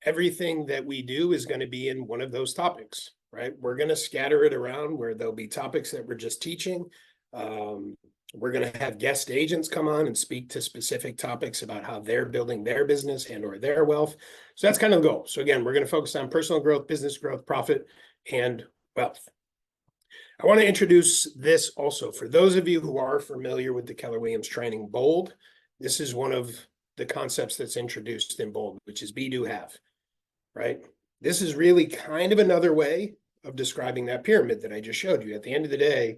everything that we do is going to be in one of those topics, right? We're going to scatter it around where there'll be topics that we're just teaching. We're going to have guest agents come on and speak to specific topics about how they're building their business and or their wealth. So that's kind of the goal. So again, we're going to focus on personal growth, business growth, profit, and wealth. I want to introduce this also. For those of you who are familiar with the Keller Williams training BOLD, this is one of the concepts that's introduced in BOLD, which is be, do, have, right? This is really kind of another way of describing that pyramid that I just showed you. At the end of the day,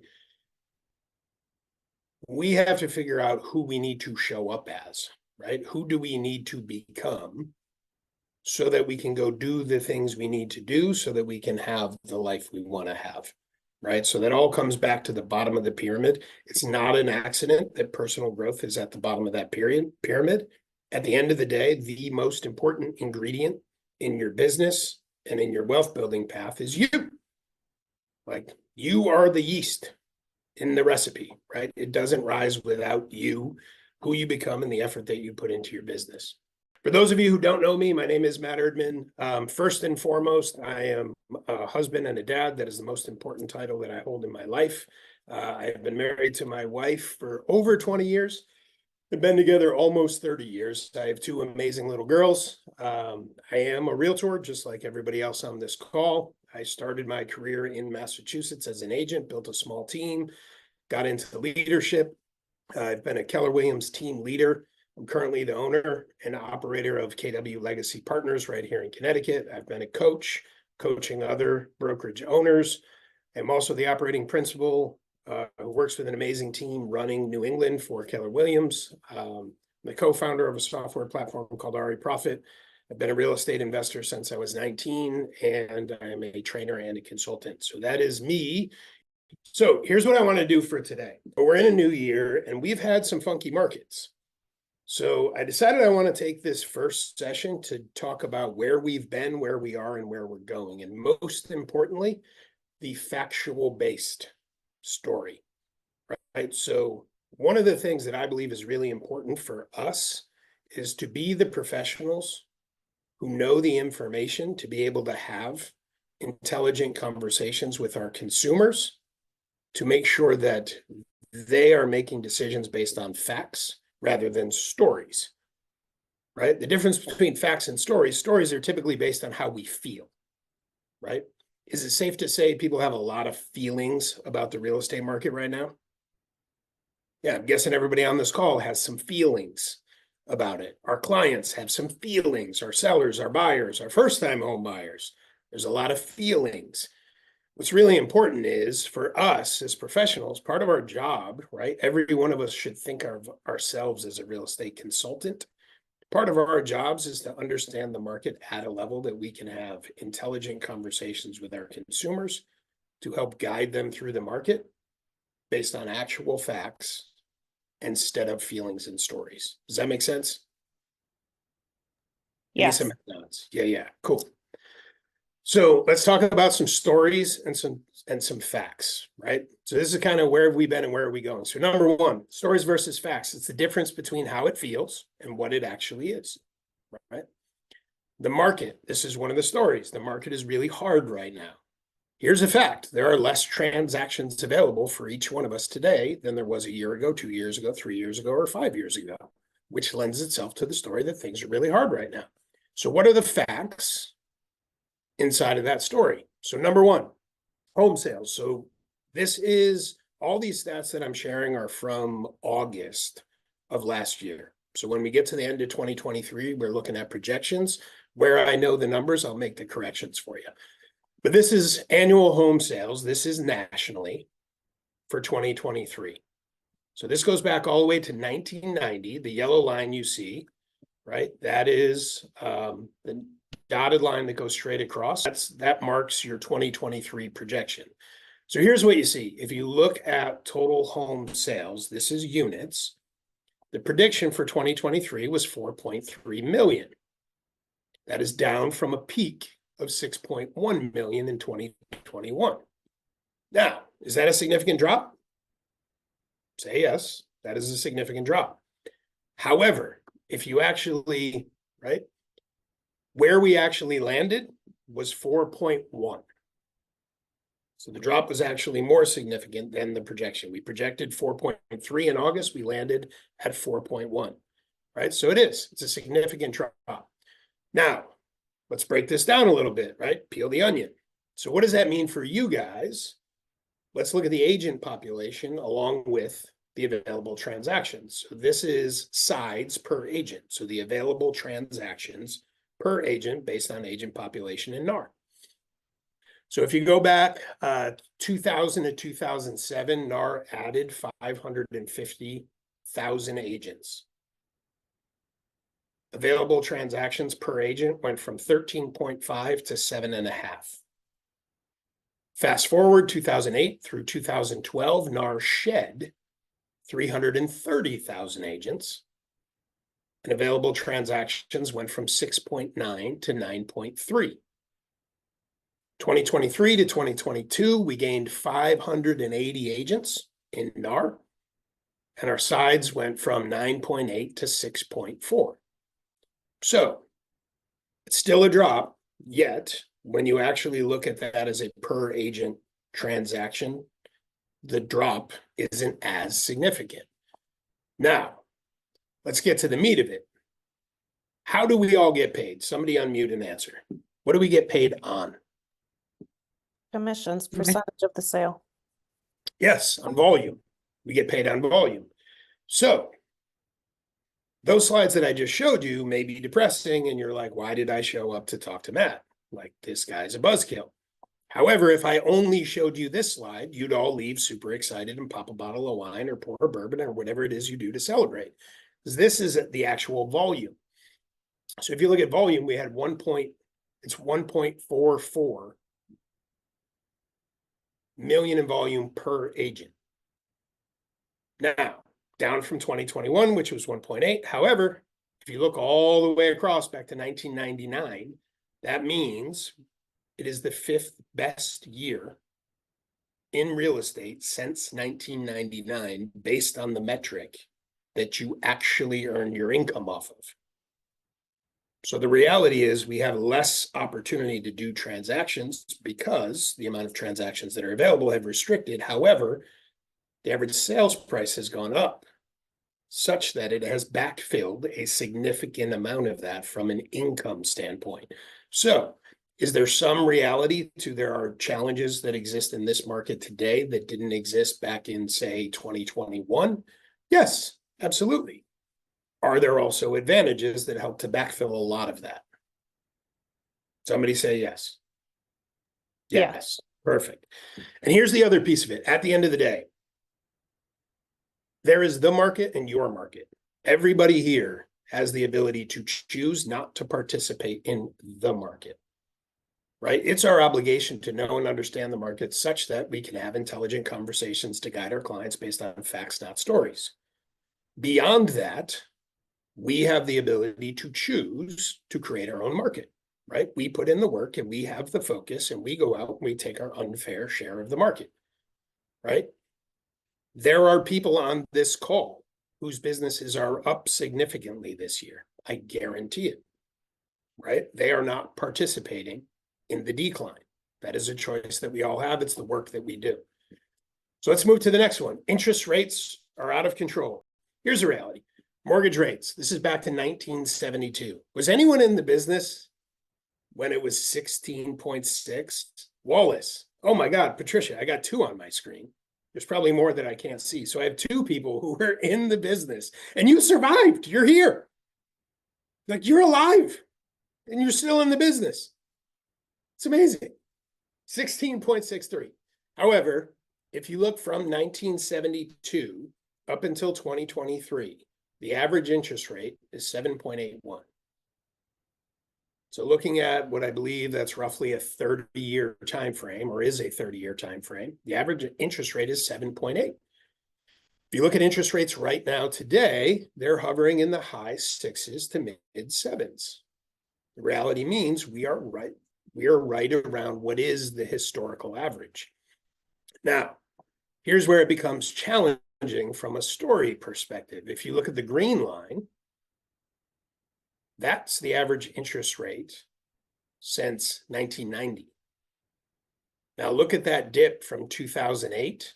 we have to figure out who we need to show up as, right? Who do we need to become so that we can go do the things we need to do so that we can have the life we want to have, right? So that all comes back to the bottom of the pyramid. It's not an accident that personal growth is at the bottom of that pyramid. At the end of the day, the most important ingredient in your business and in your wealth building path is you. Like, you are the yeast in the recipe, right? It doesn't rise without you, who you become, and the effort that you put into your business. For those of you who don't know me, my name is Matt Erdmann. First and foremost, I am a husband and a dad. That is the most important title that I hold in my life. I have been married to my wife for over 20 years. We've been together almost 30 years. I have two amazing little girls. I am a realtor, just like everybody else on this call. I started my career in Massachusetts as an agent, built a small team, got into leadership. I've been a Keller Williams team leader. I'm currently the owner and operator of KW Legacy Partners right here in Connecticut. I've been a coach, coaching other brokerage owners. I'm also the operating principal who works with an amazing team running New England for Keller Williams. I'm the co-founder of a software platform called RE Profit. I've been a real estate investor since I was 19, and I'm a trainer and a consultant. So that is me. So here's what I want to do for today. We're in a new year, and we've had some funky markets. So I decided I want to take this first session to talk about where we've been, where we are, and where we're going. And most importantly, the factual-based story, right? So one of the things that I believe is really important for us is to be the professionals who know the information to be able to have intelligent conversations with our consumers to make sure that they are making decisions based on facts rather than stories, right? The difference between facts and stories are typically based on how we feel, right? Is it safe to say people have a lot of feelings about the real estate market right now? Yeah, I'm guessing everybody on this call has some feelings about it. Our clients have some feelings, our sellers, our buyers, our first-time home buyers. There's a lot of feelings. What's really important is for us as professionals, part of our job, right? Every one of us should think of ourselves as a real estate consultant. Part of our jobs is to understand the market at a level that we can have intelligent conversations with our consumers to help guide them through the market based on actual facts instead of feelings and stories. Does that make sense? Yes. Yeah, cool. So let's talk about some stories and some facts, right? So this is kind of where have we been and where are we going? So number one, stories versus facts. It's the difference between how it feels and what it actually is, right? The market, this is one of the stories. The market is really hard right now. Here's a fact. There are less transactions available for each one of us today than there was a year ago, 2 years ago, 3 years ago, or 5 years ago, which lends itself to the story that things are really hard right now. So what are the facts inside of that story? So number one, home sales. So this is, all these stats that I'm sharing are from August of last year. So when we get to the end of 2023, we're looking at projections. Where I know the numbers, I'll make the corrections for you. But this is annual home sales. This is nationally for 2023. So this goes back all the way to 1990. The yellow line you see, right? That is the dotted line that goes straight across. That marks your 2023 projection. So here's what you see. If you look at total home sales, this is units. The prediction for 2023 was 4.3 million. That is down from a peak of 6.1 million in 2021. Now, is that a significant drop? Say yes, that is a significant drop. However, if you actually, right, Where we actually landed was 4.1. So the drop was actually more significant than the projection. We projected 4.3 in August. We landed at 4.1, right? So it's a significant drop. Now, let's break this down a little bit, right? Peel the onion. So what does that mean for you guys? Let's look at the agent population along with the available transactions. So this is sides per agent. So the available transactions per agent based on agent population in NAR. So if you go back 2000 to 2007, NAR added 550,000 agents. Available transactions per agent went from 13.5 to 7.5. Fast forward 2008 through 2012, NAR shed 330,000 agents, and available transactions went from 6.9 to 9.3. 2023 to 2022, we gained 580 agents in NAR, and our sides went from 9.8 to 6.4. So it's still a drop, yet when you actually look at that as a per agent transaction, the drop isn't as significant. Now, let's get to the meat of it. How do we all get paid? Somebody unmute and answer. What do we get paid on? Commissions, percentage of the sale. Yes, on volume. We get paid on volume. So those slides that I just showed you may be depressing, and you're like, why did I show up to talk to Matt? Like, this guy's a buzzkill. However, if I only showed you this slide, you'd all leave super excited and pop a bottle of wine or pour a bourbon or whatever it is you do to celebrate. This is the actual volume. So if you look at volume, we had 1.44 million in volume per agent. Now, down from 2021, which was 1.8. However, if you look all the way across back to 1999, that means it is the 5th best year in real estate since 1999, based on the metric that you actually earn your income off of. So the reality is we have less opportunity to do transactions because the amount of transactions that are available have restricted. However, the average sales price has gone up such that it has backfilled a significant amount of that from an income standpoint. So is there some reality to there are challenges that exist in this market today that didn't exist back in, say, 2021? Yes, absolutely. Are there also advantages that help to backfill a lot of that? Somebody say yes. Yes, perfect. And here's the other piece of it. At the end of the day, there is the market and your market. Everybody here has the ability to choose not to participate in the market, right? It's our obligation to know and understand the market such that we can have intelligent conversations to guide our clients based on facts, not stories. Beyond that, we have the ability to choose to create our own market, right? We put in the work and we have the focus and we go out and we take our unfair share of the market, right? There are people on this call whose businesses are up significantly this year. I guarantee it, right? They are not participating in the decline. That is a choice that we all have. It's the work that we do. So let's move to the next one. Interest rates are out of control. Here's the reality. Mortgage rates. This is back to 1972. Was anyone in the business when it was 16.6? Wallace. Oh my God, Patricia, I got 2 on my screen. There's probably more that I can't see. So I have 2 people who were in the business and you survived. You're here. Like, you're alive and you're still in the business. It's amazing. 16.63. However, if you look from 1972 up until 2023, the average interest rate is 7.81. So looking at what I believe that's roughly a 30-year time frame, or is a 30-year time frame, the average interest rate is 7.8. If you look at interest rates right now today, they're hovering in the high 6s to mid 7s. The reality means we are right around what is the historical average. Now, here's where it becomes challenging from a story perspective. If you look at the green line, That's the average interest rate since 1990. Now look at that dip from 2008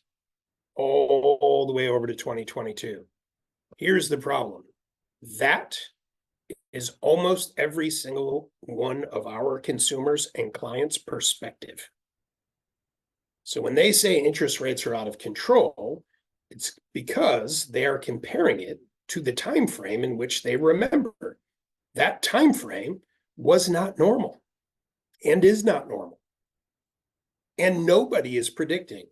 all the way over to 2022. Here's the problem. That is almost every single one of our consumers and clients' perspective. So when they say interest rates are out of control, it's because they are comparing it to the time frame in which they remember. That time frame was not normal and is not normal. And nobody is predicting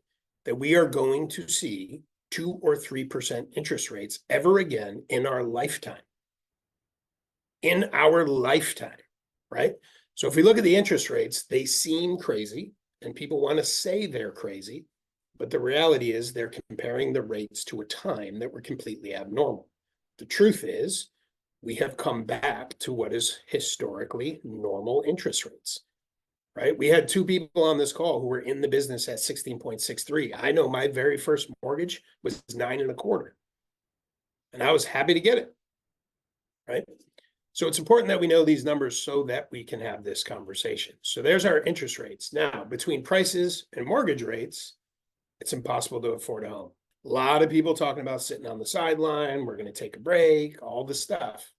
that we are going to see 2 or 3% interest rates ever again in our lifetime. In our lifetime, right? So if we look at the interest rates, they seem crazy and people want to say they're crazy, but the reality is they're comparing the rates to a time that were completely abnormal. The truth is we have come back to what is historically normal interest rates, right? We had 2 people on this call who were in the business at 16.63. I know my very first mortgage was 9.25, and I was happy to get it, right? So it's important that we know these numbers so that we can have this conversation. So there's our interest rates. Now, between prices and mortgage rates, it's impossible to afford a home. A lot of people talking about sitting on the sideline, we're going to take a break, all this stuff.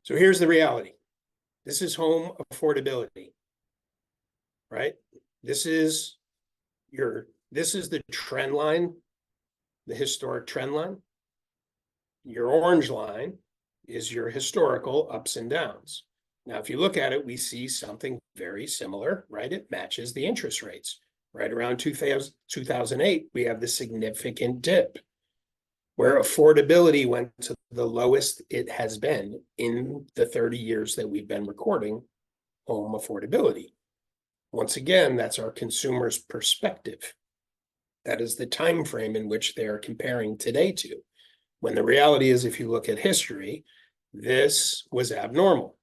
So here's the reality. This is home affordability, right? This is the trend line, the historic trend line. Your orange line is your historical ups and downs. Now, if you look at it, we see something very similar, right? It matches the interest rates. Right around 2008, we have the significant dip where affordability went to the lowest it has been in the 30 years that we've been recording home affordability. Once again, that's our consumer's perspective. That is the time frame in which they're comparing today to. When the reality is, if you look at history, this was abnormal.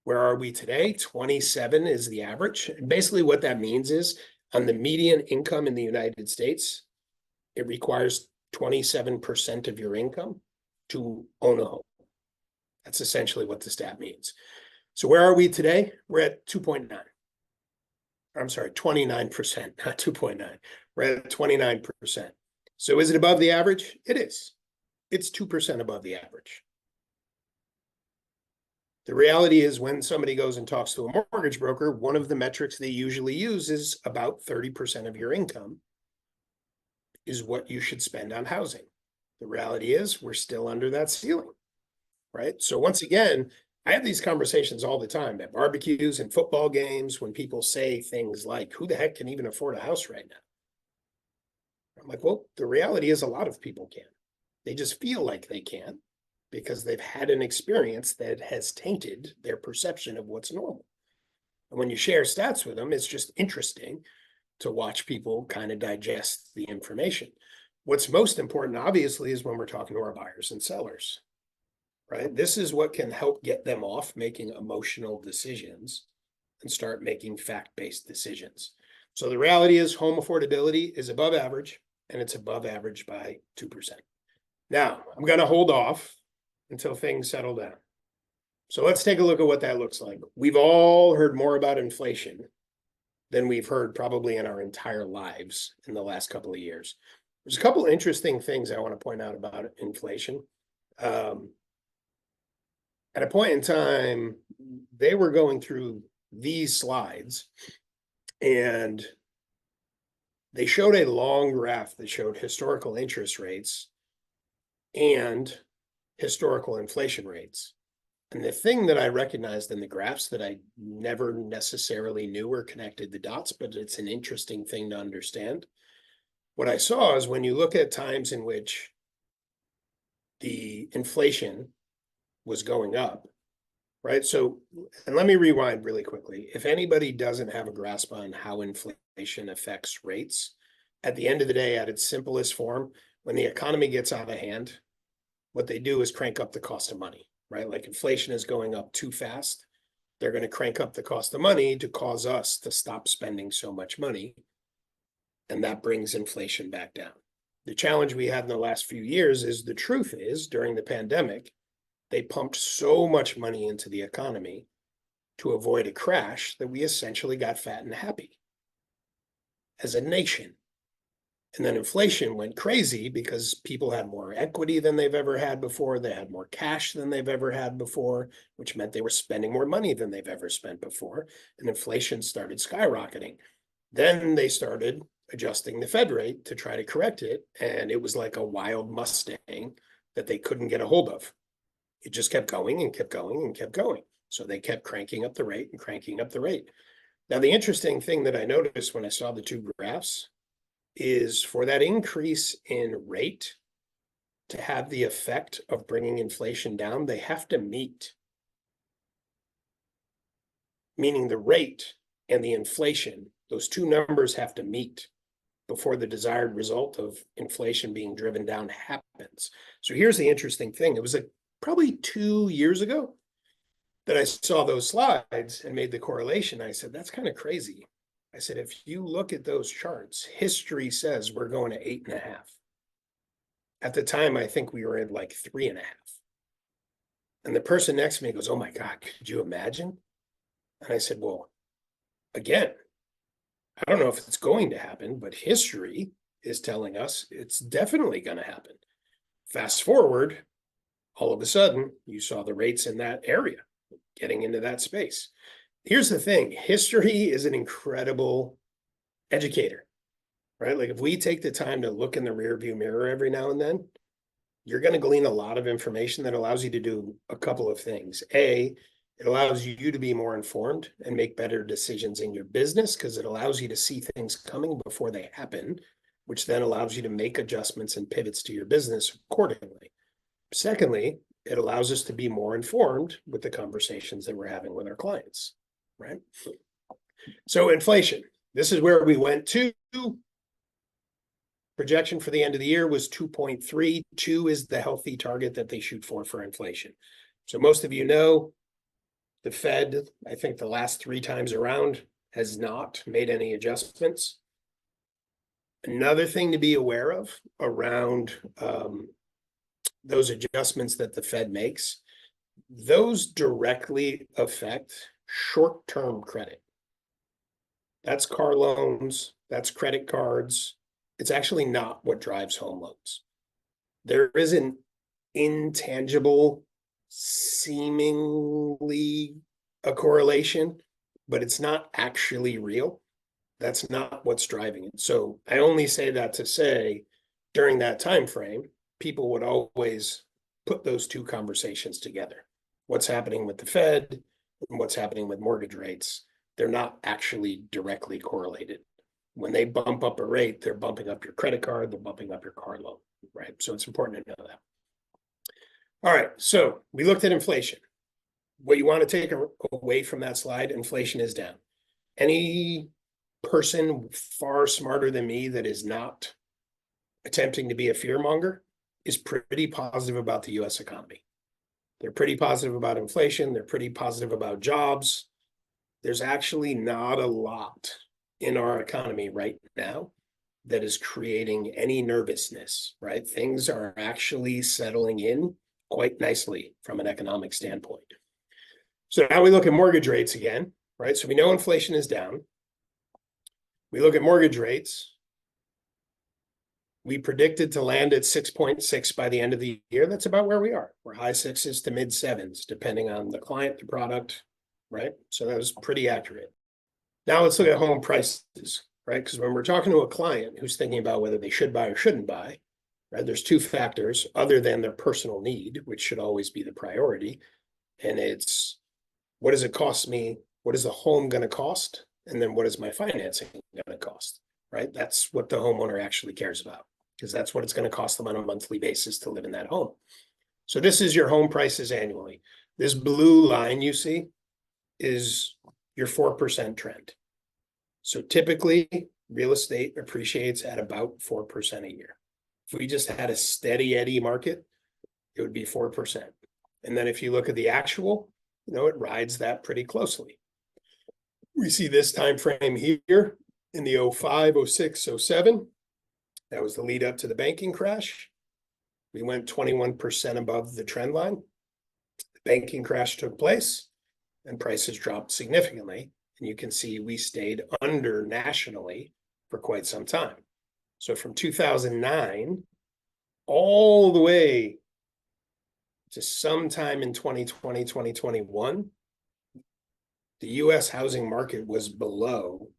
Where are we today? 27 is the average. And basically what that means is on the median income in the United States, it requires 27% of your income to own a home. That's essentially what the stat means. So where are we today? We're at 2.9. I'm sorry, 29%, not 2.9. We're at 29%. So is it above the average? It is. It's 2% above the average. The reality is when somebody goes and talks to a mortgage broker, one of the metrics they usually use is about 30% of your income is what you should spend on housing. The reality is we're still under that ceiling, right? So once again, I have these conversations all the time at barbecues and football games when people say things like, who the heck can even afford a house right now? I'm like, well, the reality is a lot of people can. They just feel like they can because they've had an experience that has tainted their perception of what's normal. And when you share stats with them, it's just interesting to watch people kind of digest the information. What's most important, obviously, is when we're talking to our buyers and sellers, right? This is what can help get them off making emotional decisions and start making fact-based decisions. So the reality is home affordability is above average, and it's above average by 2%. Now, I'm going to hold off until things settle down. So let's take a look at what that looks like. We've all heard more about inflation than we've heard probably in our entire lives in the last couple of years. There's a couple of interesting things I want to point out about inflation. At a point in time, they were going through these slides and they showed a long graph that showed historical interest rates and historical inflation rates. And the thing that I recognized in the graphs that I never necessarily knew or connected the dots, but it's an interesting thing to understand. What I saw is when you look at times in which the inflation was going up, right? So, and let me rewind really quickly. If anybody doesn't have a grasp on how inflation affects rates, at the end of the day, at its simplest form, when the economy gets out of hand, what they do is crank up the cost of money, right? Like inflation is going up too fast. They're going to crank up the cost of money to cause us to stop spending so much money. And that brings inflation back down. The challenge we had in the last few years is the truth is during the pandemic, They pumped so much money into the economy to avoid a crash that we essentially got fat and happy as a nation. And then inflation went crazy because people had more equity than they've ever had before. They had more cash than they've ever had before, which meant they were spending more money than they've ever spent before. And inflation started skyrocketing. Then they started adjusting the Fed rate to try to correct it. And it was like a wild Mustang that they couldn't get a hold of. It just kept going and kept going and kept going. So they kept cranking up the rate and cranking up the rate. Now, the interesting thing that I noticed when I saw the two graphs is for that increase in rate to have the effect of bringing inflation down, they have to meet. Meaning the rate and the inflation, those two numbers have to meet before the desired result of inflation being driven down happens. So here's the interesting thing. It was probably 2 years ago that I saw those slides and made the correlation. I said, that's kind of crazy. I said, if you look at those charts, history says we're going to 8.5. At the time, I think we were at like 3.5. And the person next to me goes, oh my God, could you imagine? And I said, well, again, I don't know if it's going to happen, but history is telling us it's definitely going to happen. Fast forward, all of a sudden, you saw the rates in that area getting into that space. Here's the thing, history is an incredible educator, right? Like if we take the time to look in the rearview mirror every now and then, you're going to glean a lot of information that allows you to do a couple of things. A, it allows you to be more informed and make better decisions in your business because it allows you to see things coming before they happen, which then allows you to make adjustments and pivots to your business accordingly. Secondly, it allows us to be more informed with the conversations that we're having with our clients, right? So inflation, this is where we went to. Projection for the end of the year was 2.3. 2 is the healthy target that they shoot for inflation. So most of you know, the Fed, I think the last 3 times around, has not made any adjustments. Another thing to be aware of around those adjustments that the Fed makes, those directly affect short-term credit. That's car loans, that's credit cards. It's actually not what drives home loans. There is an intangible, seemingly a correlation, but it's not actually real. That's not what's driving it. So I only say that to say during that time frame, people would always put those two conversations together. What's happening with the Fed and what's happening with mortgage rates, they're not actually directly correlated. When they bump up a rate, they're bumping up your credit card, they're bumping up your car loan, right? So it's important to know that. All right, so we looked at inflation. What you want to take away from that slide, inflation is down. Any person far smarter than me that is not attempting to be a fearmonger is pretty positive about the US economy. They're pretty positive about inflation. They're pretty positive about jobs. There's actually not a lot in our economy right now that is creating any nervousness, right? Things are actually settling in quite nicely from an economic standpoint. So now we look at mortgage rates again, right? So we know inflation is down. We look at mortgage rates. We predicted to land at 6.6 by the end of the year. That's about where we are. We're high 6s to mid 7s, depending on the client, the product, right? So that was pretty accurate. Now let's look at home prices, right? Because when we're talking to a client who's thinking about whether they should buy or shouldn't buy, right? There's two factors other than their personal need, which should always be the priority. And it's, what does it cost me? What is the home going to cost? And then what is my financing going to cost, right? That's what the homeowner actually cares about, because that's what it's going to cost them on a monthly basis to live in that home. So this is your home prices annually. This blue line you see is your 4% trend. So typically real estate appreciates at about 4% a year. If we just had a steady Eddie market, it would be 4%. And then if you look at the actual, it rides that pretty closely. We see this time frame here in the 05, 06, 07. That was the lead up to the banking crash. We went 21% above the trend line. banking crash took place and prices dropped significantly. And you can see we stayed under nationally for quite some time. So from 2009 all the way to sometime in 2020, 2021, the US housing market was below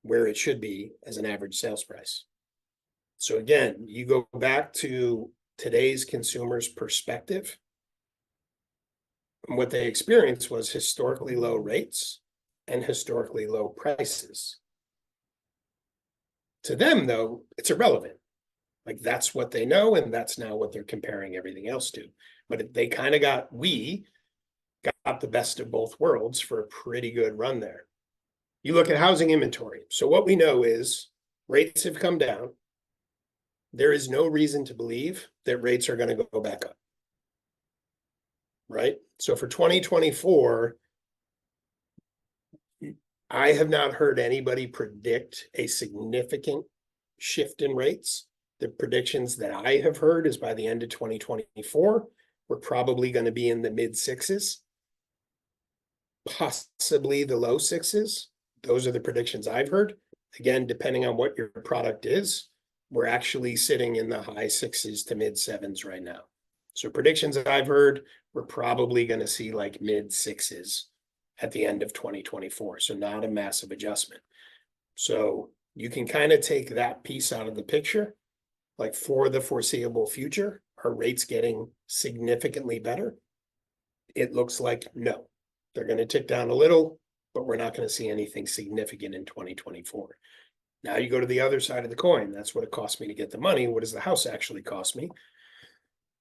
where it should be as an average sales price. So again, you go back to today's consumer's perspective, and what they experienced was historically low rates and historically low prices. To them, though, it's irrelevant. Like that's what they know, and that's now what they're comparing everything else to. But they kind of got the best of both worlds for a pretty good run there. You look at housing inventory. So what we know is rates have come down. There is no reason to believe that rates are going to go back up. Right? So for 2024, I have not heard anybody predict a significant shift in rates. The predictions that I have heard is by the end of 2024, we're probably going to be in the mid sixes, possibly the low sixes. Those are the predictions I've heard. Again, depending on what your product is, we're actually sitting in the high sixes to mid sevens right now. So predictions that I've heard, we're probably going to see like mid sixes at the end of 2024. So not a massive adjustment. So you can kind of take that piece out of the picture. Like for the foreseeable future, are rates getting significantly better? It looks like no. They're going to tick down a little, but we're not going to see anything significant in 2024. Now you go to the other side of the coin. That's what it cost me to get the money. What does the house actually cost me?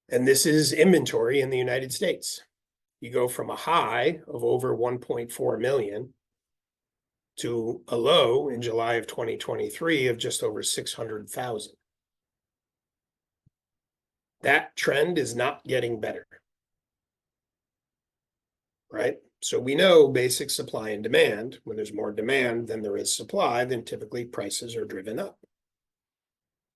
And this is inventory in the United States. You go from a high of over 1.4 million to a low in July of 2023 of just over 600,000. That trend is not getting better, right? So we know basic supply and demand. When there's more demand than there is supply, then typically prices are driven up.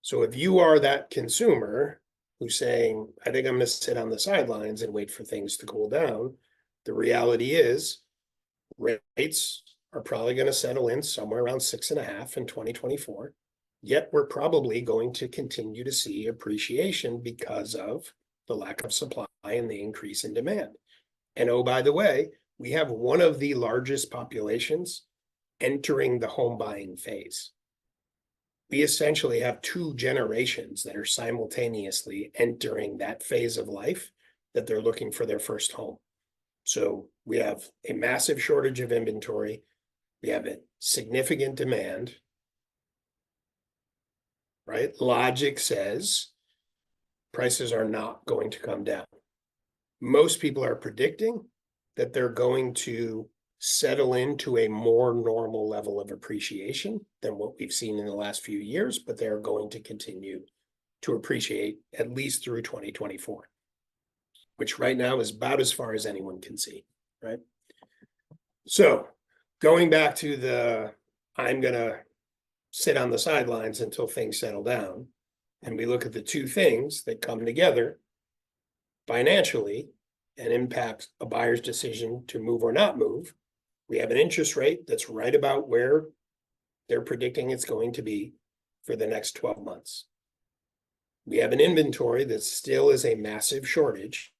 So if you are that consumer who's saying, I think I'm going to sit on the sidelines and wait for things to cool down, the reality is rates are probably going to settle in somewhere around 6.5 in 2024. Yet we're probably going to continue to see appreciation because of the lack of supply and the increase in demand. And oh, by the way, we have one of the largest populations entering the home buying phase. We essentially have two generations that are simultaneously entering that phase of life that they're looking for their first home. So we have a massive shortage of inventory. We have a significant demand, right? Logic says prices are not going to come down. Most people are predicting that they're going to settle into a more normal level of appreciation than what we've seen in the last few years, but they're going to continue to appreciate at least through 2024, which right now is about as far as anyone can see, right? So going back to I'm going to sit on the sidelines until things settle down, and we look at the two things that come together financially and impact a buyer's decision to move or not move. We have an interest rate that's right about where they're predicting it's going to be for the next 12 months. We have an inventory that still is a massive shortage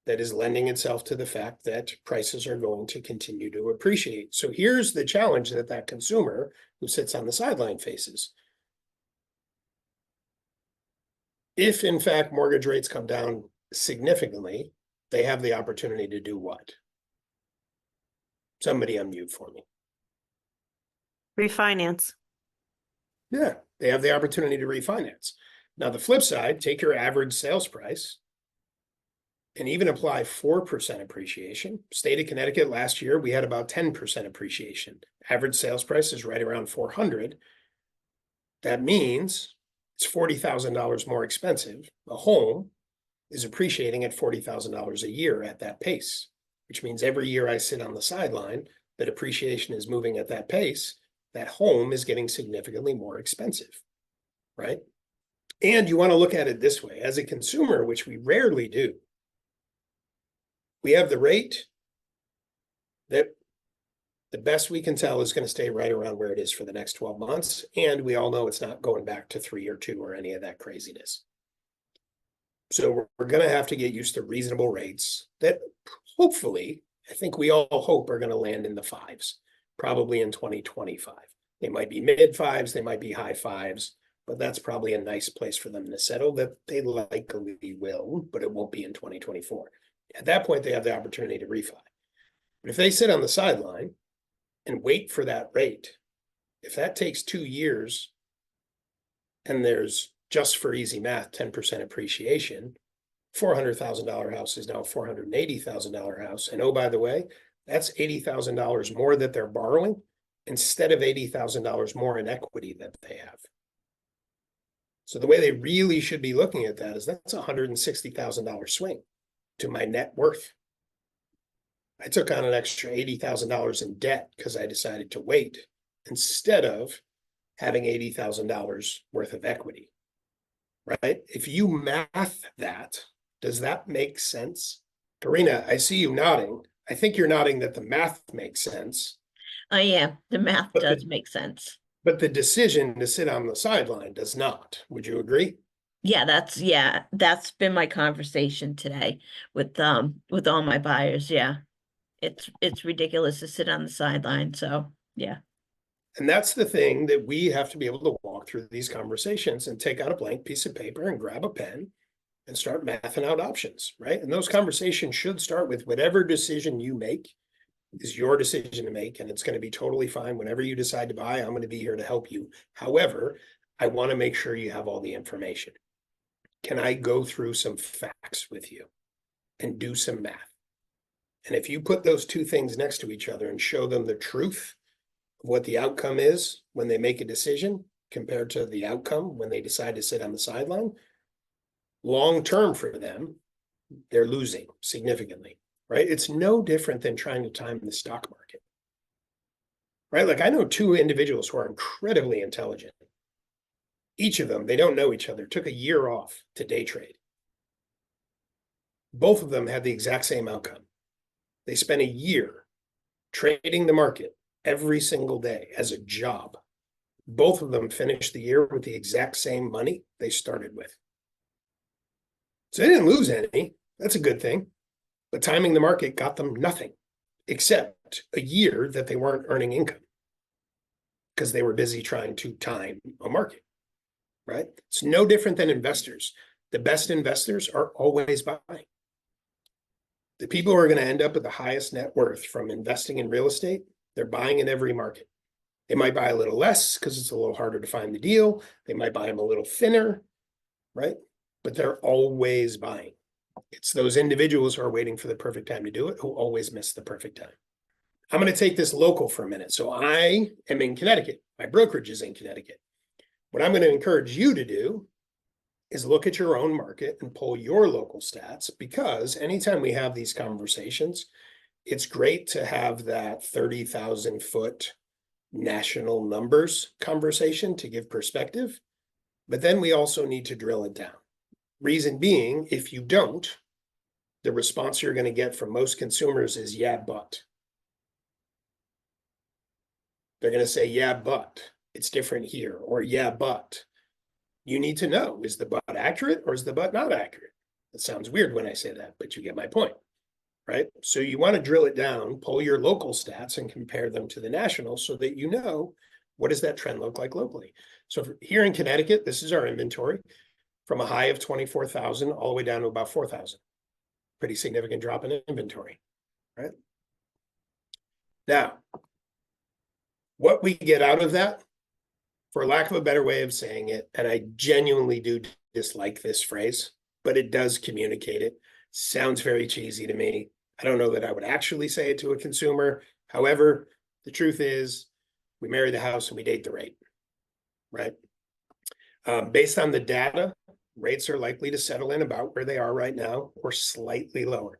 that is lending itself to the fact that prices are going to continue to appreciate. So here's the challenge that consumer who sits on the sideline faces. If in fact mortgage rates come down significantly, they have the opportunity to do what? Somebody unmute for me. Refinance. Yeah, they have the opportunity to refinance. Now, the flip side, take your average sales price and even apply 4% appreciation. State of Connecticut last year, we had about 10% appreciation. Average sales price is right around 400. That means it's $40,000 more expensive. A home is appreciating at $40,000 a year at that pace, which means every year I sit on the sideline, that appreciation is moving at that pace, that home is getting significantly more expensive, right? And you want to look at it this way. As a consumer, which we rarely do, we have the rate that the best we can tell is going to stay right around where it is for the next 12 months. And we all know it's not going back to 3 or 2 or any of that craziness. So we're going to have to get used to reasonable rates that hopefully, I think we all hope are going to land in the fives, probably in 2025. They might be mid fives, they might be high fives, but that's probably a nice place for them to settle that they likely will, but it won't be in 2024. At that point, they have the opportunity to refi. But if they sit on the sideline and wait for that rate, if that takes 2 years and there's, just for easy math, 10% appreciation, $400,000 house is now a $480,000 house. And oh, by the way, that's $80,000 more that they're borrowing instead of $80,000 more in equity that they have. So the way they really should be looking at that is that's a $160,000 swing to my net worth. I took on an extra $80,000 in debt because I decided to wait instead of having $80,000 worth of equity, right? If you math that, does that make sense? Karina, I see you nodding. I think you're nodding that the math makes sense. Yeah, the math But does make sense. But the decision to sit on the sideline does not. Would you agree? Yeah, that's been my conversation today with all my buyers. Yeah. It's ridiculous to sit on the sideline. So yeah. And that's the thing that we have to be able to walk through these conversations and take out a blank piece of paper and grab a pen and start mathing out options, right? And those conversations should start with whatever decision you make is your decision to make, and it's going to be totally fine. Whenever you decide to buy, I'm going to be here to help you. However, I want to make sure you have all the information. Can I go through some facts with you and do some math? And if you put those two things next to each other and show them the truth of what the outcome is when they make a decision compared to the outcome when they decide to sit on the sideline, long term for them, they're losing significantly, right? It's no different than trying to time the stock market, right? Like I know 2 individuals who are incredibly intelligent. Each of them, they don't know each other, took a year off to day trade. Both of them had the exact same outcome. They spent a year trading the market every single day as a job. Both of them finished the year with the exact same money they started with. So they didn't lose any. That's a good thing. But timing the market got them nothing except a year that they weren't earning income because they were busy trying to time a market, right? It's no different than investors. The best investors are always buying. The people who are going to end up with the highest net worth from investing in real estate, they're buying in every market. They might buy a little less because it's a little harder to find the deal. They might buy them a little thinner, right? But they're always buying. It's those individuals who are waiting for the perfect time to do it who always miss the perfect time. I'm going to take this local for a minute. So I am in Connecticut. My brokerage is in Connecticut. What I'm going to encourage you to do is look at your own market and pull your local stats, because anytime we have these conversations, it's great to have that 30,000 foot national numbers conversation to give perspective, but then we also need to drill it down. Reason being, if you don't, the response you're going to get from most consumers is, yeah, but. They're going to say, yeah, but it's different here, or yeah, but. You need to know, is the but accurate or is the but not accurate? It sounds weird when I say that, but you get my point, right? So you want to drill it down, pull your local stats and compare them to the national so that you know, what does that trend look like locally? So here in Connecticut, this is our inventory from a high of 24,000 all the way down to about 4,000. Pretty significant drop in inventory, right? Now, what we get out of that, for lack of a better way of saying it, and I genuinely do dislike this phrase, but it does communicate it. Sounds very cheesy to me. I don't know that I would actually say it to a consumer. However, the truth is we marry the house and we date the rate, right? Based on the data, rates are likely to settle in about where they are right now or slightly lower,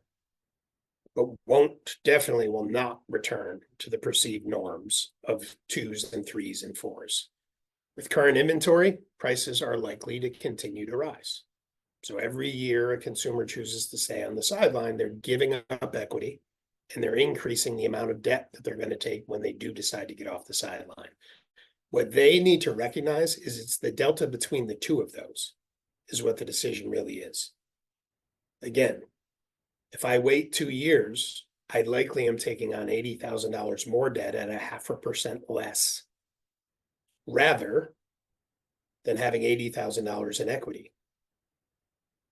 but definitely will not return to the perceived norms of 2s and 3s and 4s. With current inventory, prices are likely to continue to rise. So every year a consumer chooses to stay on the sideline, they're giving up equity and they're increasing the amount of debt that they're going to take when they do decide to get off the sideline. What they need to recognize is it's the delta between the two of those is what the decision really is. Again, if I wait 2 years, I likely am taking on $80,000 more debt at a 0.5% less, rather than having $80,000 in equity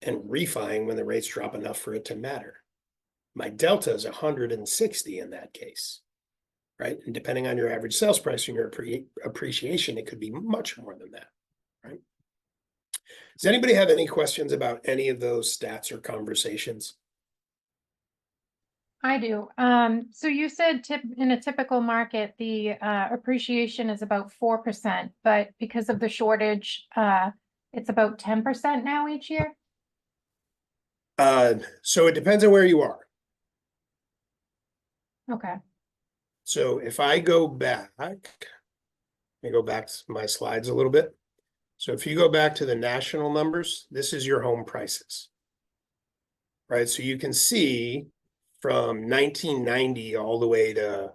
and refining when the rates drop enough for it to matter. My delta is 160 in that case, right? And depending on your average sales price and your appreciation, it could be much more than that, right? Does anybody have any questions about any of those stats or conversations? I do. So you said in a typical market, the appreciation is about 4%, but because of the shortage, it's about 10% now each year? So it depends on where you are. Okay. So if I go back, let me go back to my slides a little bit. So if you go back to the national numbers, this is your home prices, right? So you can see from 1990 all the way to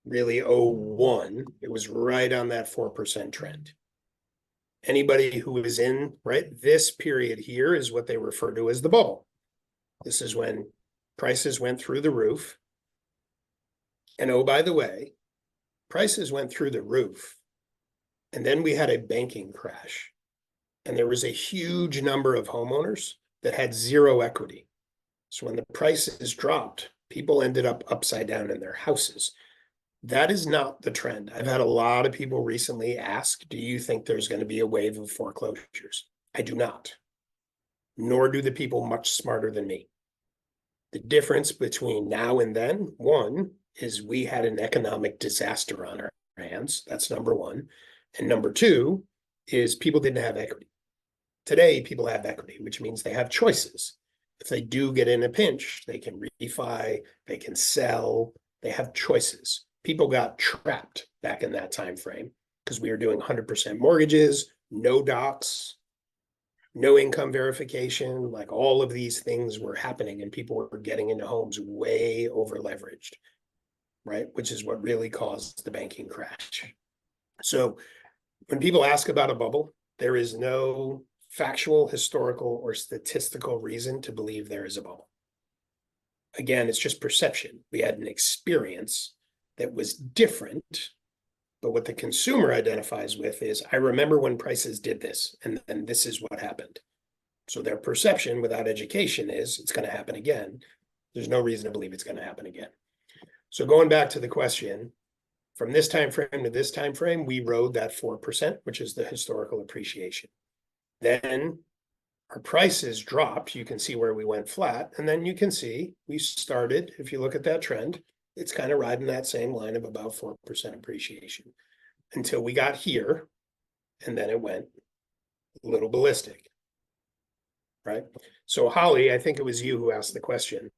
really 01, it was right on that 4% trend. Anybody who is in, right, this period here is what they refer to as the bubble. This is when prices went through the roof. And oh, by the way, prices went through the roof. And then we had a banking crash. And there was a huge number of homeowners that had zero equity. So when the prices dropped, people ended up upside down in their houses. That is not the trend. I've had a lot of people recently ask, do you think there's going to be a wave of foreclosures? I do not. Nor do the people much smarter than me. The difference between now and then, one, is we had an economic disaster on our hands. That's number one. And number two is people didn't have equity. Today, people have equity, which means they have choices. If they do get in a pinch, they can refi, they can sell, they have choices. People got trapped back in that time frame because we were doing 100% mortgages, no docs, no income verification, like all of these things were happening and people were getting into homes way over leveraged, right? Which is what really caused the banking crash. So when people ask about a bubble, there is no factual, historical, or statistical reason to believe there is a bubble. Again, it's just perception. We had an experience that was different, but what the consumer identifies with is, I remember when prices did this, and then this is what happened. So their perception without education is it's going to happen again. There's no reason to believe it's going to happen again. So going back to the question, from this time frame to this time frame, we rode that 4%, which is the historical appreciation. Then our prices dropped. You can see where we went flat. And then you can see we started, if you look at that trend, it's kind of riding that same line of about 4% appreciation until we got here. And then it went a little ballistic, right? So Holly, I think it was you who asked the question.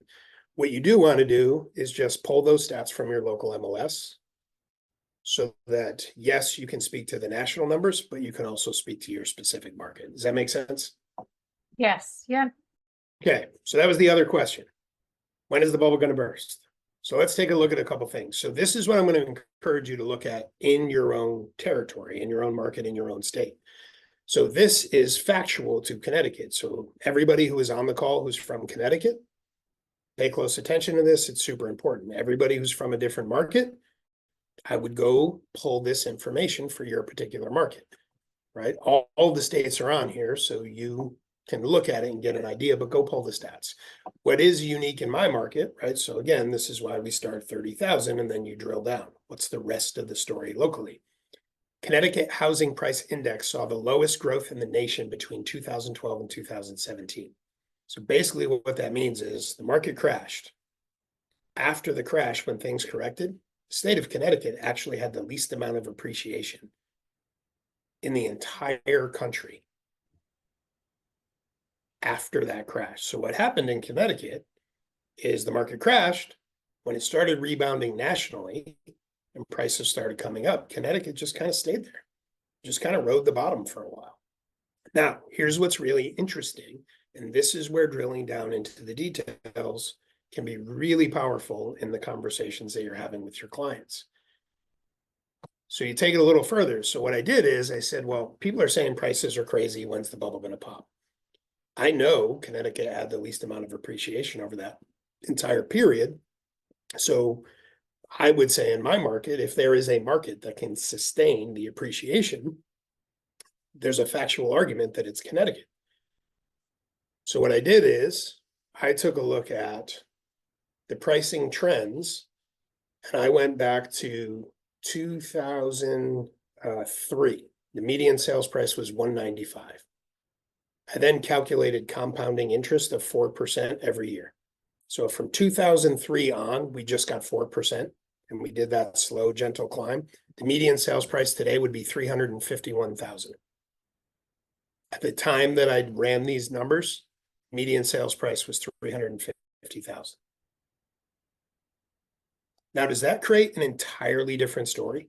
What you do want to do is just pull those stats from your local MLS so that, yes, you can speak to the national numbers, but you can also speak to your specific market. Does that make sense? Yes. Yeah. Okay, so that was the other question. When is the bubble going to burst? So let's take a look at a couple things. So this is what I'm going to encourage you to look at in your own territory, in your own market, in your own state. So this is factual to Connecticut. So everybody who is on the call who's from Connecticut, pay close attention to this. It's super important. Everybody who's from a different market, I would go pull this information for your particular market, right? All the states are on here, so you can look at it and get an idea, but go pull the stats. What is unique in my market, right? So again, this is why we start 30,000 and then you drill down. What's the rest of the story locally? Connecticut Housing Price Index saw the lowest growth in the nation between 2012 and 2017. So basically what that means is the market crashed. After the crash, when things corrected, the state of Connecticut actually had the least amount of appreciation in the entire country after that crash. So what happened in Connecticut is the market crashed. When it started rebounding nationally and prices started coming up, Connecticut just kind of stayed there, just kind of rode the bottom for a while. Now, here's what's really interesting, and this is where drilling down into the details can be really powerful in the conversations that you're having with your clients. So you take it a little further. So what I did is I said, well, people are saying prices are crazy. When's the bubble going to pop? I know Connecticut had the least amount of appreciation over that entire period. So I would say in my market, if there is a market that can sustain the appreciation, there's a factual argument that it's Connecticut. So what I did is I took a look at the pricing trends, and I went back to 2003. The median sales price was $195. I then calculated compounding interest of 4% every year. So from 2003 on, we just got 4%, and we did that slow, gentle climb. The median sales price today would be $351,000. At the time that I ran these numbers, median sales price was $350,000. Now, does that create an entirely different story?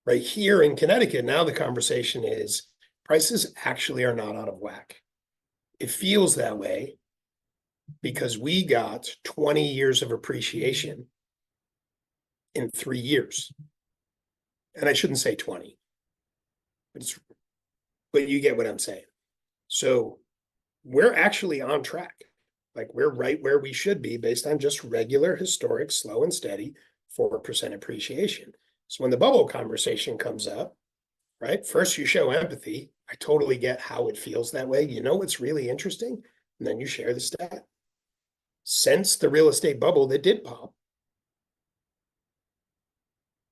Right here in Connecticut, now the conversation is prices actually are not out of whack. It feels that way because we got 20 years of appreciation in 3 years. And I shouldn't say 20, but you get what I'm saying. So we're actually on track. Like we're right where we should be based on just regular, historic, slow and steady 4% appreciation. So when the bubble conversation comes up, right, first you show empathy. I totally get how it feels that way. You know what's really interesting? And then you share the stat. Since the real estate bubble that did pop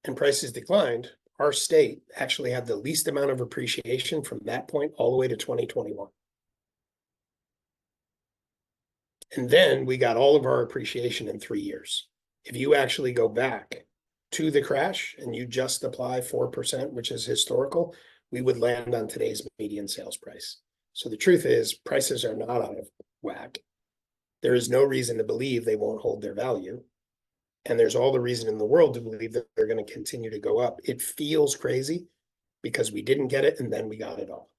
and prices declined, our state actually had the least amount of appreciation from that point all the way to 2021. And then we got all of our appreciation in 3 years. If you actually go back to the crash and you just apply 4%, which is historical, we would land on today's median sales price. So the truth is prices are not out of whack. There is no reason to believe they won't hold their value. And there's all the reason in the world to believe that they're going to continue to go up. It feels crazy because we didn't get it and then we got it all.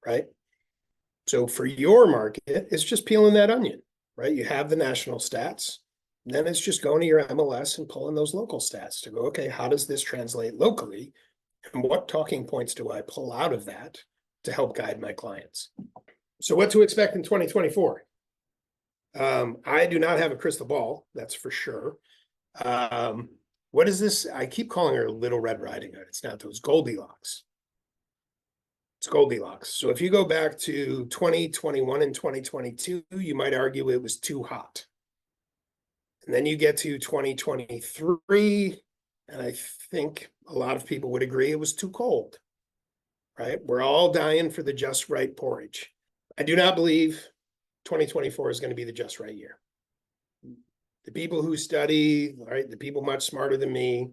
Right? So for your market, it's just peeling that onion, right? You have the national stats. Then it's just going to your MLS and pulling those local stats to go, okay, how does this translate locally? And what talking points do I pull out of that to help guide my clients? So what to expect in 2024? I do not have a crystal ball, that's for sure. What is this? I keep calling her Little Red Riding Hood. It's not those Goldilocks. It's Goldilocks. So if you go back to 2021 and 2022, you might argue it was too hot. And then you get to 2023, and I think a lot of people would agree it was too cold, right? We're all dying for the just right porridge. I do not believe 2024 is going to be the just right year. The people who study, right, the people much smarter than me,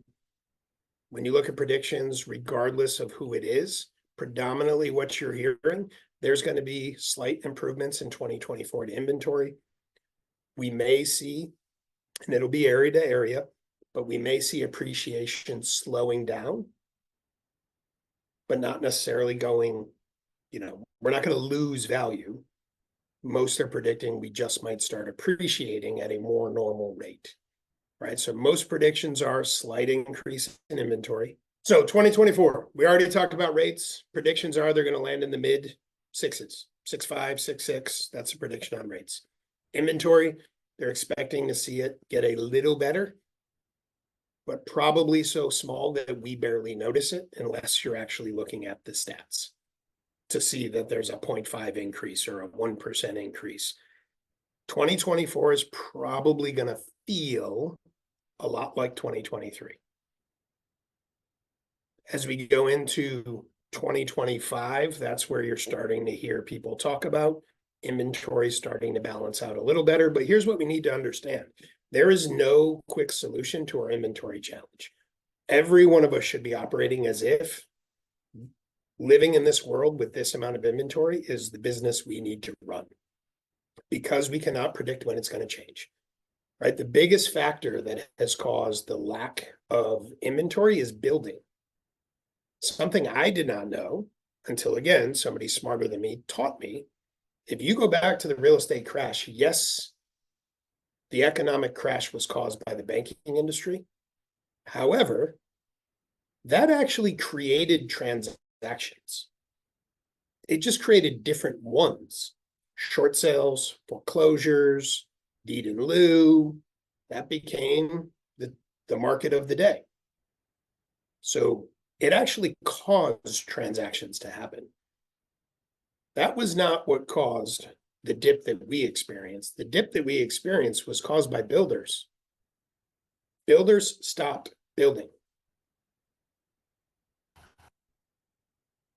when you look at predictions, regardless of who it is, predominantly what you're hearing, there's going to be slight improvements in 2024 to inventory. We may see, and it'll be area to area, but we may see appreciation slowing down, but not necessarily going, we're not going to lose value. Most are predicting we just might start appreciating at a more normal rate, right? So most predictions are slight increase in inventory. So 2024, we already talked about rates. Predictions are they're going to land in the mid sixes, 6.5, 6.6. That's a prediction on rates. Inventory, they're expecting to see it get a little better, but probably so small that we barely notice it unless you're actually looking at the stats to see that there's a 0.5 increase or a 1% increase. 2024 is probably going to feel a lot like 2023. As we go into 2025, that's where you're starting to hear people talk about inventory starting to balance out a little better. But here's what we need to understand. There is no quick solution to our inventory challenge. Every one of us should be operating as if living in this world with this amount of inventory is the business we need to run, because we cannot predict when it's going to change, right? The biggest factor that has caused the lack of inventory is building. Something I did not know until, again, somebody smarter than me taught me. If you go back to the real estate crash, yes, the economic crash was caused by the banking industry. However, that actually created transactions. It just created different ones. Short sales, foreclosures, deed in lieu. That became the market of the day. So it actually caused transactions to happen. That was not what caused the dip that we experienced. The dip that we experienced was caused by builders. Builders stopped building.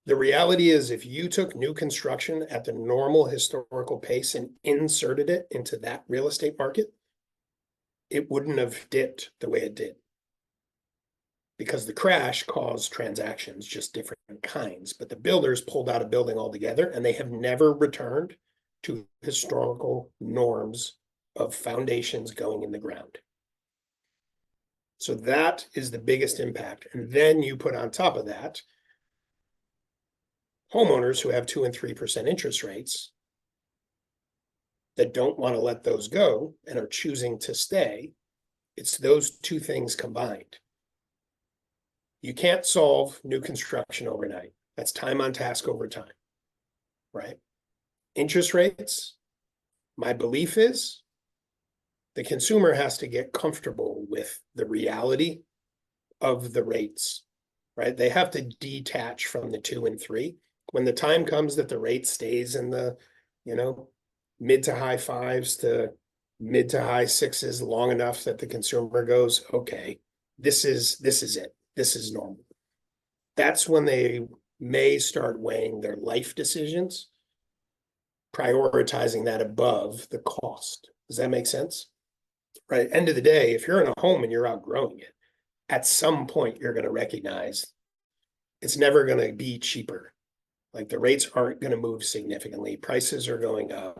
The reality is, if you took new construction at the normal historical pace and inserted it into that real estate market, it wouldn't have dipped the way it did. Because the crash caused transactions, just different kinds. But the builders pulled out a building altogether, and they have never returned to historical norms of foundations going in the ground. So that is the biggest impact. And then you put on top of that homeowners who have 2 and 3% interest rates that don't want to let those go and are choosing to stay. It's those two things combined. You can't solve new construction overnight. That's time on task over time, right? Interest rates, my belief is the consumer has to get comfortable with the reality of the rates, right? They have to detach from the 2 and 3. When the time comes that the rate stays in the, mid to high 5s to mid to high 6s long enough that the consumer goes, okay, this is it. This is normal. That's when they may start weighing their life decisions, prioritizing that above the cost. Does that make sense? Right. End of the day, if you're in a home and you're outgrowing it, at some point you're going to recognize it's never going to be cheaper. Like the rates aren't going to move significantly. Prices are going up.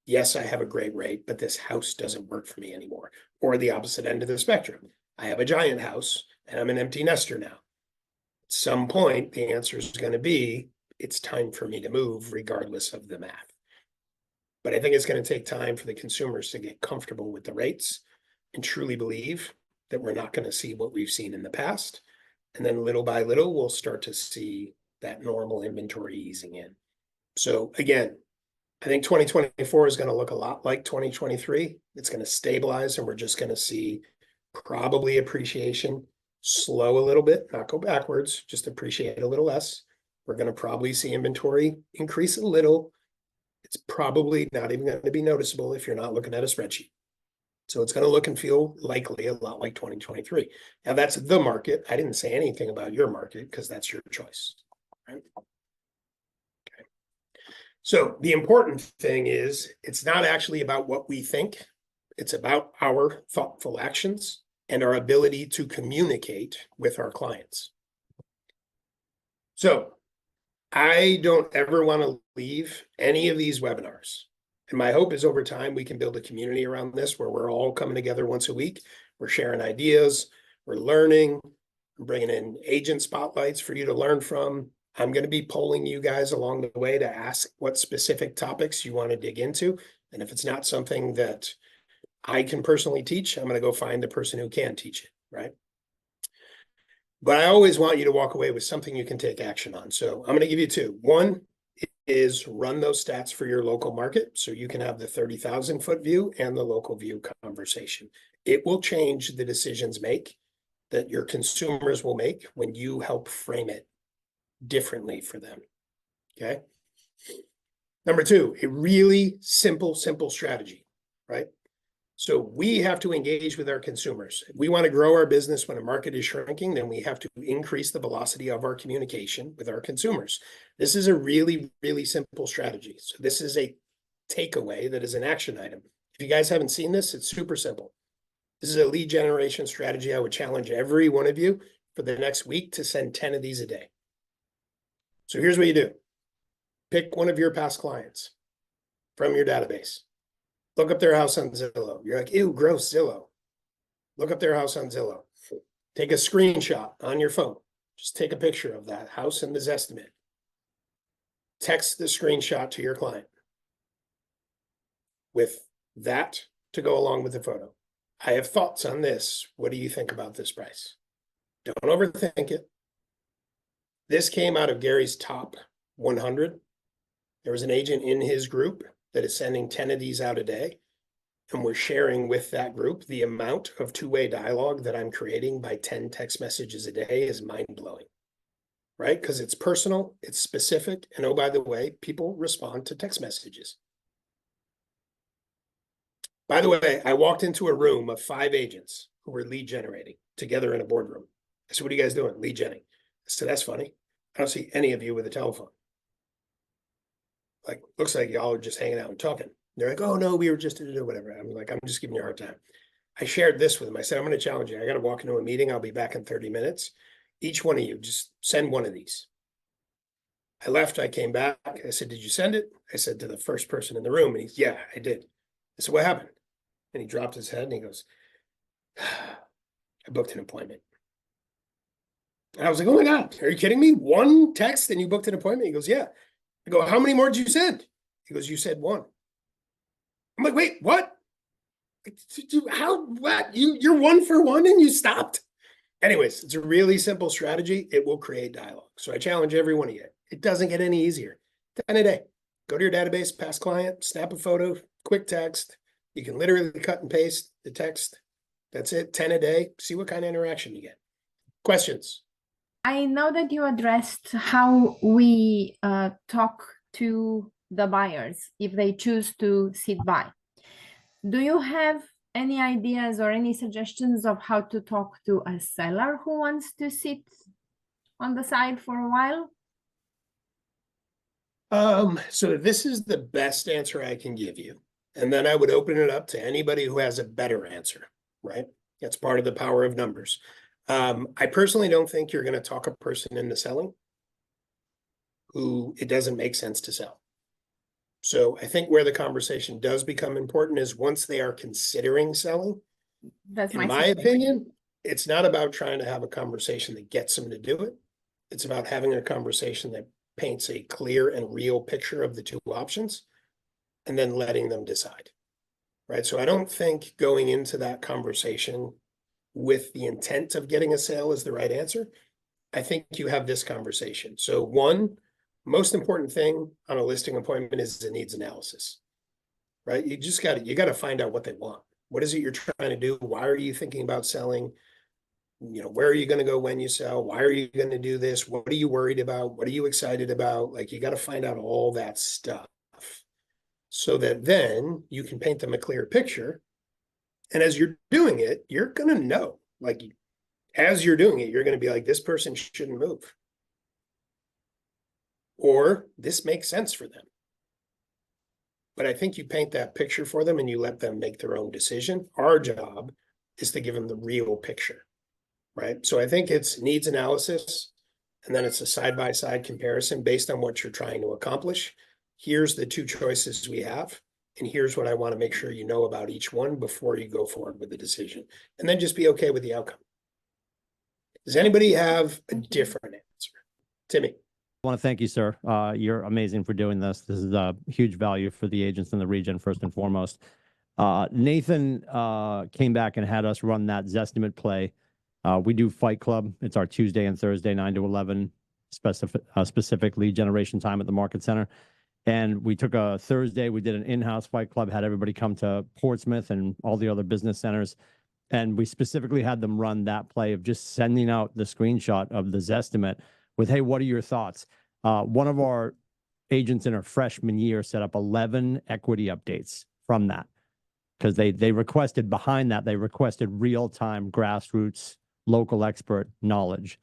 Yes, I have a great rate, but this house doesn't work for me anymore. Or the opposite end of the spectrum. I have a giant house and I'm an empty nester now. At some point, the answer is going to be, it's time for me to move regardless of the math. But I think it's going to take time for the consumers to get comfortable with the rates and truly believe that we're not going to see what we've seen in the past. And then little by little, we'll start to see that normal inventory easing in. So again, I think 2024 is going to look a lot like 2023. It's going to stabilize and we're just going to see probably appreciation slow a little bit, not go backwards, just appreciate a little less. We're going to probably see inventory increase a little. It's probably not even going to be noticeable if you're not looking at a spreadsheet. So it's going to look and feel likely a lot like 2023. Now that's the market. I didn't say anything about your market because that's your choice. Right? Okay. So the important thing is it's not actually about what we think. It's about our thoughtful actions and our ability to communicate with our clients. So I don't ever want to leave any of these webinars. And my hope is over time, we can build a community around this where we're all coming together once a week. We're sharing ideas, we're learning, I'm bringing in agent spotlights for you to learn from. I'm going to be polling you guys along the way to ask what specific topics you want to dig into. And if it's not something that I can personally teach, I'm going to go find the person who can teach it, right? But I always want you to walk away with something you can take action on. So I'm going to give you two. One is run those stats for your local market so you can have the 30,000 foot view and the local view conversation. It will change the decisions that your consumers will make when you help frame it differently for them. Okay. Number two, a really simple strategy, right? So we have to engage with our consumers. If we want to grow our business when a market is shrinking, then we have to increase the velocity of our communication with our consumers. This is a really, really simple strategy. So this is a takeaway that is an action item. If you guys haven't seen this, it's super simple. This is a lead generation strategy. I would challenge every one of you for the next week to send 10 of these a day. So here's what you do. Pick one of your past clients from your database. Look up their house on Zillow. You're like, ew, gross, Zillow. Look up their house on Zillow. Take a screenshot on your phone. Just take a picture of that house and the Zestimate. Text the screenshot to your client with that to go along with the photo. I have thoughts on this. What do you think about this price? Don't overthink it. This came out of Gary's top 100. There was an agent in his group that is sending 10 of these out a day. And we're sharing with that group the amount of two-way dialogue that I'm creating by 10 text messages a day is mind-blowing, right? Because it's personal, it's specific, and oh, by the way, people respond to text messages. By the way, I walked into a room of 5 agents who were lead generating together in a boardroom. I said, what are you guys doing? Lead genning. I said, that's funny. I don't see any of you with a telephone. Like, looks like y'all are just hanging out and talking. They're like, oh no, we were just whatever. I'm like, I'm just giving you a hard time. I shared this with them. I said, I'm going to challenge you. I got to walk into a meeting. I'll be back in 30 minutes. Each one of you, just send one of these. I left. I came back. I said, did you send it? I said to the first person in the room, and he's, yeah, I did. I said, what happened? And he dropped his head and he goes, I booked an appointment. And I was like, oh my God, are you kidding me? One text and you booked an appointment? He goes, yeah. I go, how many more did you send? He goes, you said one. I'm like, wait, what? How, what? You're 1 for 1 and you stopped? Anyways, it's a really simple strategy. It will create dialogue. So I challenge every one of you. It doesn't get any easier. 10 a day. Go to your database, past client, snap a photo, quick text. You can literally cut and paste the text. That's it. 10 a day. See what kind of interaction you get. Questions? I know that you addressed how we talk to the buyers if they choose to sit by. Do you have any ideas or any suggestions of how to talk to a seller who wants to sit on the side for a while? So this is the best answer I can give you. And then I would open it up to anybody who has a better answer, right? That's part of the power of numbers. I personally don't think you're going to talk a person into selling who it doesn't make sense to sell. So I think where the conversation does become important is once they are considering selling. That's In my opinion, it's not about trying to have a conversation that gets them to do it. It's about having a conversation that paints a clear and real picture of the two options and then letting them decide, right? So I don't think going into that conversation with the intent of getting a sale is the right answer. I think you have this conversation. So one, most important thing on a listing appointment is the needs analysis, right? You got to find out what they want. What is it you're trying to do? Why are you thinking about selling? You know, where are you going to go when you sell? Why are you going to do this? What are you worried about? What are you excited about? Like, you got to find out all that stuff so that then you can paint them a clear picture. And as you're doing it, you're going to know, like, as you're doing it, you're going to be like, this person shouldn't move. Or this makes sense for them. But I think you paint that picture for them and you let them make their own decision. Our job is to give them the real picture, right? So I think it's needs analysis, and then it's a side-by-side comparison based on what you're trying to accomplish. Here's the two choices we have, and here's what I want to make sure you know about each one before you go forward with the decision. And then just be okay with the outcome. Does anybody have a different answer? Timmy. I want to thank you, sir. You're amazing for doing this. This is a huge value for the agents in the region, first and foremost. Nathan came back and had us run that Zestimate play. We do Fight Club. It's our Tuesday and Thursday, 9 to 11, specific lead generation time at the Market Center. And we took a Thursday, we did an in-house Fight Club, had everybody come to Portsmouth and all the other business centers. And we specifically had them run that play of just sending out the screenshot of the Zestimate with, hey, what are your thoughts? One of our agents in her freshman year set up 11 equity updates from that because they requested behind that, they requested real-time grassroots local expert knowledge.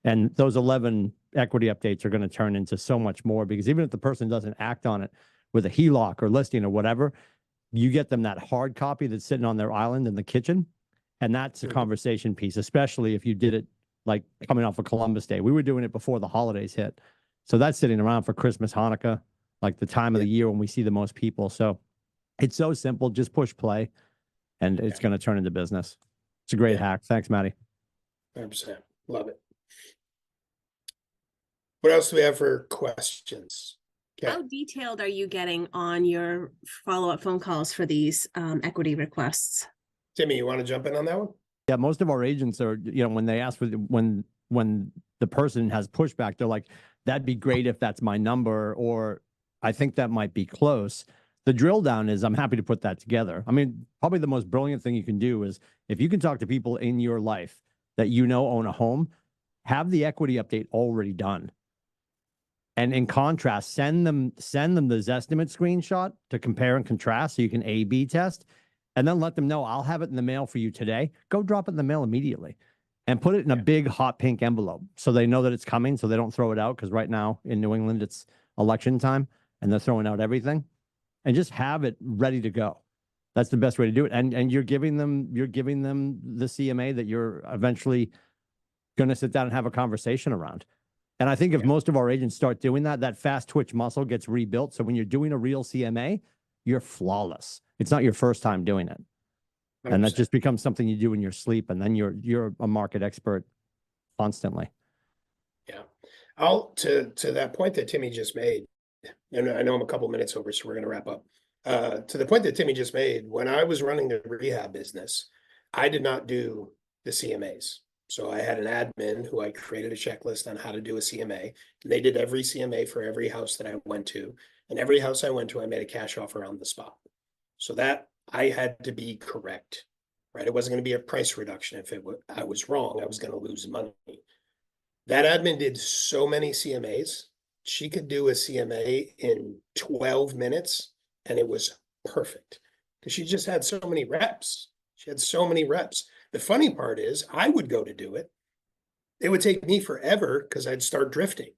And those 11 equity updates are going to turn into so much more because even if the person doesn't act on it with a HELOC or listing or whatever, you get them that hard copy that's sitting on their island in the kitchen. And that's a conversation piece, especially if you did it like coming off of Columbus Day. We were doing it before the holidays hit. So that's sitting around for Christmas, Hanukkah, like the time of the year when we see the most people. So it's so simple. Just push play and it's going to turn into business. It's a great hack. Thanks, Matty. 100%. Love it. What else do we have for questions? Okay. How detailed are you getting on your follow-up phone calls for these equity requests? Timmy, you want to jump in on that one? Yeah, most of our agents are, when they ask for when the person has pushback, they're like, that'd be great if that's my number, or I think that might be close. The drill down is I'm happy to put that together. I mean, probably the most brilliant thing you can do is if you can talk to people in your life that own a home, have the equity update already done. And in contrast, send them the Zestimate screenshot to compare and contrast so you can A/B test, and then let them know I'll have it in the mail for you today. Go drop it in the mail immediately and put it in a big hot pink envelope so they know that it's coming, so they don't throw it out, because right now in New England it's election time and they're throwing out everything. And just have it ready to go. That's the best way to do it. And you're giving them the CMA that you're eventually going to sit down and have a conversation around. And I think if most of our agents start doing that, that fast twitch muscle gets rebuilt. So when you're doing a real CMA, you're flawless. It's not your first time doing it. 100%. And that just becomes something you do in your sleep. And then you're a market expert constantly. Yeah. To that point that Timmy just made, and I know I'm a couple minutes over, so we're going to wrap up. To the point that Timmy just made, when I was running the rehab business, I did not do the CMAs. So I had an admin who I created a checklist on how to do a CMA. And they did every CMA for every house that I went to. And every house I went to, I made a cash offer on the spot. So that I had to be correct, right? It wasn't going to be a price reduction. If I was wrong, I was going to lose money. That admin did so many CMAs. She could do a CMA in 12 minutes and it was perfect because she just had so many reps. She had so many reps. The funny part is I would go to do it. It would take me forever because I'd start drifting.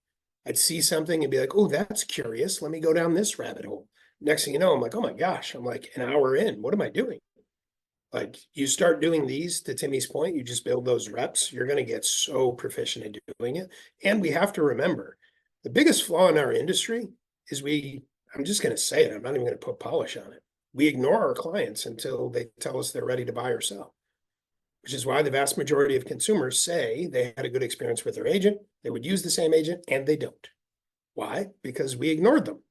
I'd see something and be like, oh, that's curious. Let me go down this rabbit hole. Next thing you know, I'm like, oh my gosh, I'm like an hour in. What am I doing? Like you start doing these, to Timmy's point, you just build those reps. You're going to get so proficient in doing it. And we have to remember, the biggest flaw in our industry is I'm just going to say it. I'm not even going to put polish on it. We ignore our clients until they tell us they're ready to buy or sell, which is why the vast majority of consumers say they had a good experience with their agent. They would use the same agent and they don't. Why? Because we ignored them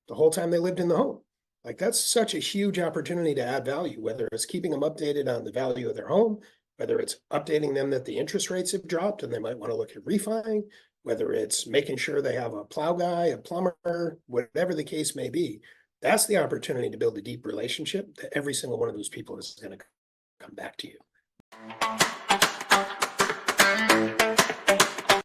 the whole time they lived in the home. Like that's such a huge opportunity to add value, whether it's keeping them updated on the value of their home, whether it's updating them that the interest rates have dropped and they might want to look at refining, whether it's making sure they have a plow guy, a plumber, whatever the case may be. That's the opportunity to build a deep relationship that every single one of those people is going to come back to you.